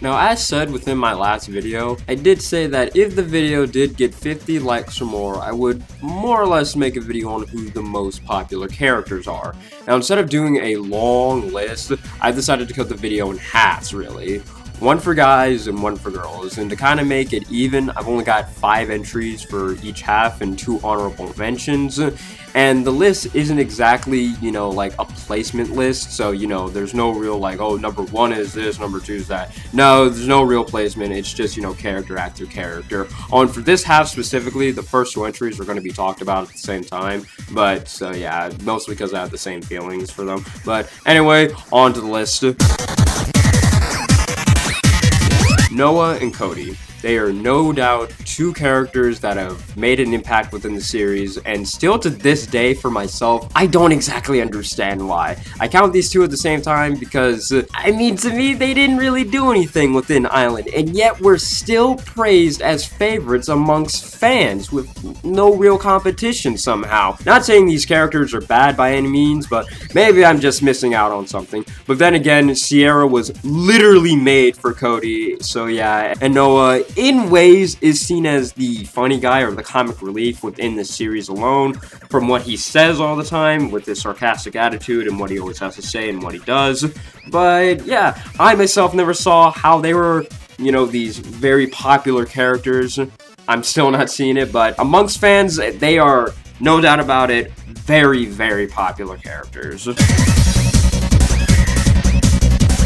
Now, as said within my last video, I did say that if the video did get 50 likes or more, I would more or less make a video on who the most popular characters are. Now, instead of doing a long list, I decided to cut the video in halves, really. One for guys and one for girls, and to kind of make it even, I've only got 5 entries for each half and 2 honorable mentions, and the list isn't exactly, you know, like a placement list, so, you know, there's no real, like, oh, number 1 is this, number 2 is that. No, there's no real placement, it's just, you know, character after character. Oh, and for this half specifically, the first 2 entries are going to be talked about at the same time, but, so yeah, mostly because I have the same feelings for them. But anyway, on to the list. Noah and Cody. They are no doubt 2 characters that have made an impact within the series, and still to this day for myself, I don't exactly understand why. I count these 2 at the same time because, I mean, to me, they didn't really do anything within Island, and yet we're still praised as favorites amongst fans with no real competition somehow. Not saying these characters are bad by any means, but maybe I'm just missing out on something. But then again, Sierra was literally made for Cody, so yeah, and Noah, in ways, is seen as the funny guy or the comic relief within the series alone, from what he says all the time, with his sarcastic attitude and what he always has to say and what he does. But yeah, I myself never saw how they were, you know, these very popular characters. I'm still not seeing it, but amongst fans, they are, no doubt about it, very, very popular characters.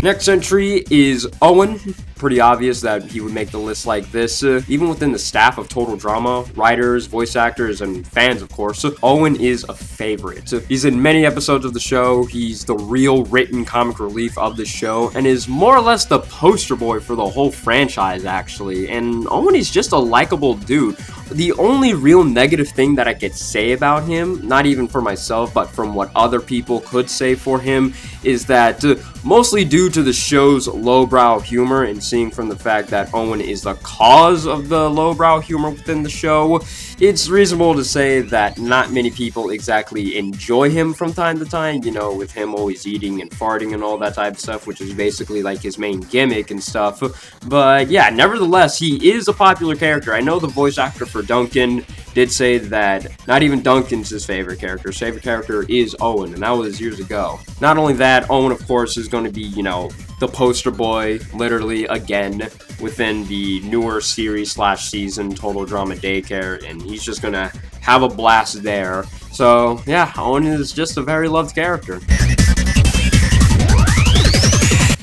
Next entry is Owen. Pretty obvious that he would make the list like this. Even within the staff of Total Drama, writers, voice actors, and fans, of course, Owen is a favorite. He's in many episodes of the show, he's the real written comic relief of the show, and is more or less the poster boy for the whole franchise, actually. And Owen is just a likable dude. The only real negative thing that I could say about him, not even for myself, but from what other people could say for him, is that mostly due to the show's lowbrow humor, and seeing from the fact that Owen is the cause of the lowbrow humor within the show, it's reasonable to say that not many people exactly enjoy him from time to time, you know, with him always eating and farting and all that type of stuff, which is basically like his main gimmick and stuff. But yeah, nevertheless, he is a popular character. I know the voice actor for Duncan did say that not even Duncan's his favorite character. His favorite character is Owen, and that was years ago. Not only that, Owen, of course, is going to be, you know, the poster boy, literally, again, within the newer series/season Total Drama Daycare, and he's just gonna have a blast there. So, yeah, Owen is just a very loved character.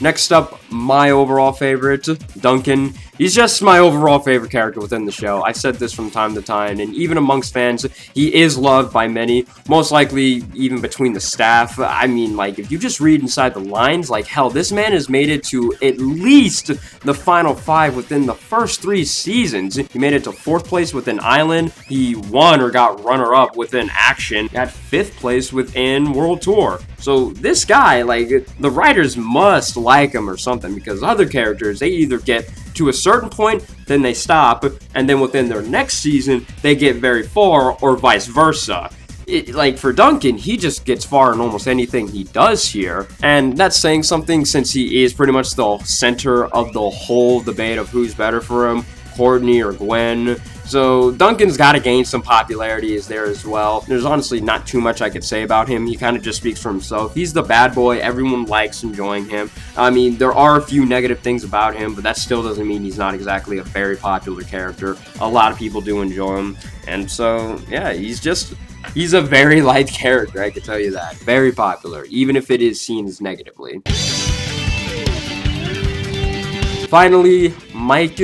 Next up, my overall favorite, Duncan. He's just my overall favorite character within the show. I said this from time to time, and even amongst fans, he is loved by many, most likely even between the staff. I mean, like, if you just read inside the lines, like, hell, this man has made it to at least the final 5 within the first 3 seasons. He made it to 4th place within Island. He won or got runner-up within Action, got 5th place within World Tour. So this guy, like, the writers must like him or something, because other characters, they either get to a certain point, then they stop, and then within their next season, they get very far, or vice versa. Like, for Duncan, he just gets far in almost anything he does here, and that's saying something since he is pretty much the center of the whole debate of who's better for him, Courtney or Gwen. So Duncan's got to gain some popularity is there as well. There's honestly not too much I could say about him. He kind of just speaks for himself. He's the bad boy. Everyone likes enjoying him. I mean, there are a few negative things about him, but that still doesn't mean he's not exactly a very popular character. A lot of people do enjoy him. And so, yeah, he's a very liked character, I can tell you that. Very popular, even if it is seen as negatively. Finally, Mike.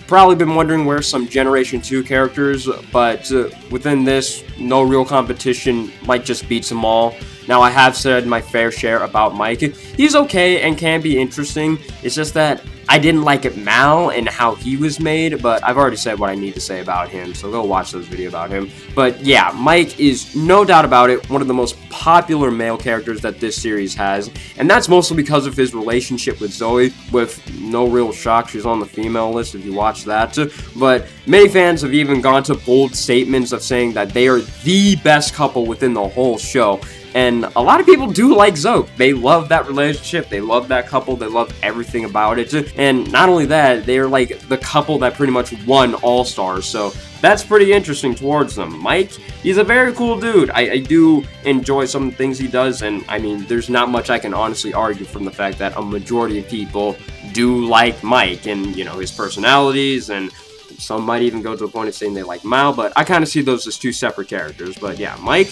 Probably been wondering where some Generation 2 characters, but within this, no real competition. Mike just beats them all. Now, I have said my fair share about Mike. He's okay and can be interesting. It's just that I didn't like Mal and how he was made, but I've already said what I need to say about him, so go watch those videos about him. But yeah, Mike is, no doubt about it, one of the most popular male characters that this series has, and that's mostly because of his relationship with Zoe. With no real shock, she's on the female list if you watch that. But many fans have even gone to bold statements of saying that they are the best couple within the whole show. and a lot of people do like Zoe. They love that relationship, they love that couple, they love everything about it, and not only that, they're like the couple that pretty much won All-Stars, so that's pretty interesting towards them. Mike, he's a very cool dude. I do enjoy some of the things he does, and I mean, there's not much I can honestly argue from the fact that a majority of people do like Mike and, you know, his personalities, and some might even go to the point of saying they like Mal, but I kind of see those as two separate characters. But yeah, Mike,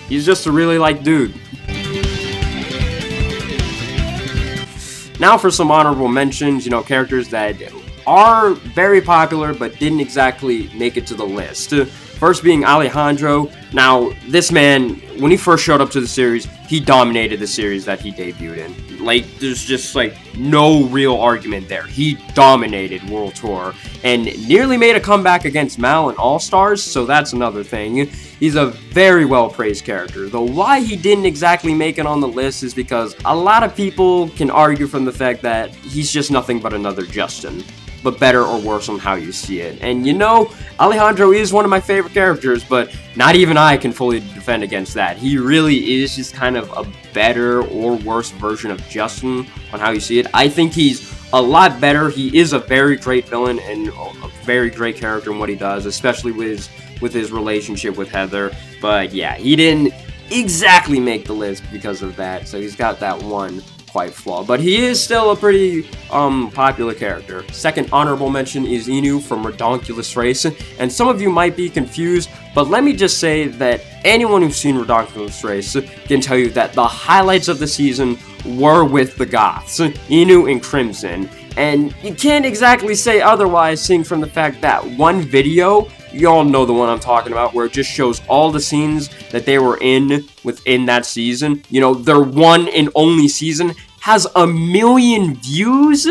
he's just a really like dude. Now for some honorable mentions, you know, characters that are very popular but didn't exactly make it to the list. First being Alejandro. Now, this man, when he first showed up to the series, he dominated the series that he debuted in. Like, there's just, like, no real argument there. He dominated World Tour and nearly made a comeback against Mal in All-Stars, so that's another thing. He's a very well-praised character, though why he didn't exactly make it on the list is because a lot of people can argue from the fact that he's just nothing but another Justin, but better or worse on how you see it. And you know, Alejandro is one of my favorite characters, but not even I can fully defend against that. He really is just kind of a better or worse version of Justin on how you see it. I think he's a lot better. He is a very great villain and a very great character in what he does, especially with his relationship with Heather. But yeah, he didn't exactly make the list because of that, so he's got that one quite flawed, but he is still a pretty popular character. Second honorable mention is Inu from Redonkulous Race, and some of you might be confused, but let me just say that anyone who's seen Redonkulous Race can tell you that the highlights of the season were with the Goths, Inu and Crimson, and you can't exactly say otherwise, seeing from the fact that one video, you all know the one I'm talking about, where it just shows all the scenes that they were in within that season. You know, their one and only season has 1 million views.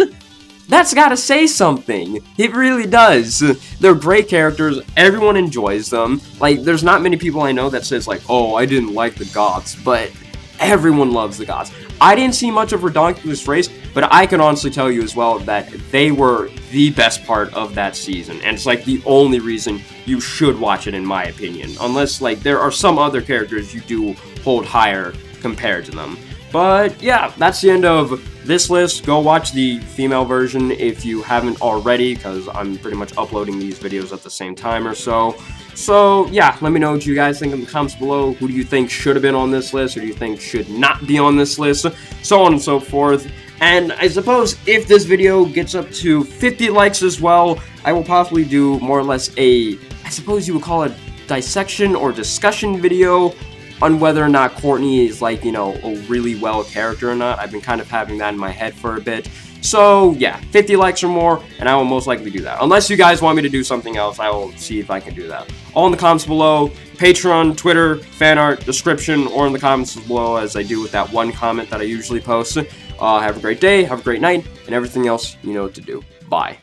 That's gotta say something. It really does. They're great characters. Everyone enjoys them. Like, there's not many people I know that says, like, oh, I didn't like the Goths, but everyone loves the Goths. I didn't see much of Redonkulous Race, but I can honestly tell you as well that they were the best part of that season, and it's like the only reason you should watch it in my opinion, unless like there are some other characters you do hold higher compared to them. But yeah, that's the end of this list. Go watch the female version if you haven't already, because I'm pretty much uploading these videos at the same time or so. So yeah, let me know what you guys think in the comments below. Who do you think should have been on this list? Who do you think should not be on this list? So on and so forth. And I suppose if this video gets up to 50 likes as well, I will possibly do more or less I suppose you would call it dissection or discussion video on whether or not Courtney is, like, you know, a really well character or not. I've been kind of having that in my head for a bit. So yeah, 50 likes or more, and I will most likely do that. Unless you guys want me to do something else, I will see if I can do that. All in the comments below, Patreon, Twitter, fan art, description, or in the comments below, as I do with that one comment that I usually post. Have a great day, have a great night, and everything else you know what to do. Bye.